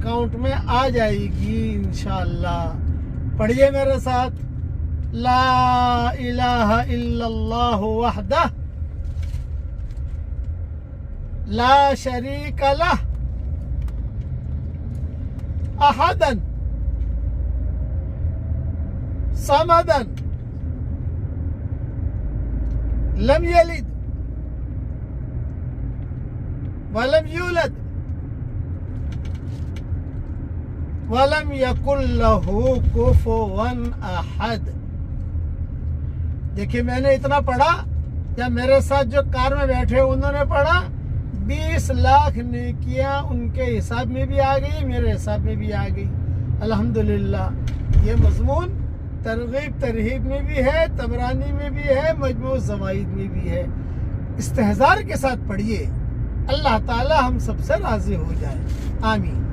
Account میں آ جائے گی انشاءاللہ۔ پڑھیے میرے ساتھ، لا الہ الا اللہ وحدہ لا شریک لہ احدا صمدا لم یلد ولم یولد وَلَمْ يَكُنْ لَهُ كُفُوًا أَحَدٌ۔ دیکھیے میں نے اتنا پڑھا، یا میرے ساتھ جو کار میں بیٹھے انہوں نے پڑھا، 20 لاکھ نیکیاں ان کے حساب میں بھی آ گئی، میرے حساب میں بھی آ گئی الحمدللہ۔ یہ مضمون ترغیب ترہیب میں بھی ہے، طبرانی میں بھی ہے، مجموع زوائد میں بھی ہے۔ استحضار کے ساتھ پڑھیے، اللہ تعالی ہم سب سے راضی ہو جائے، آمین۔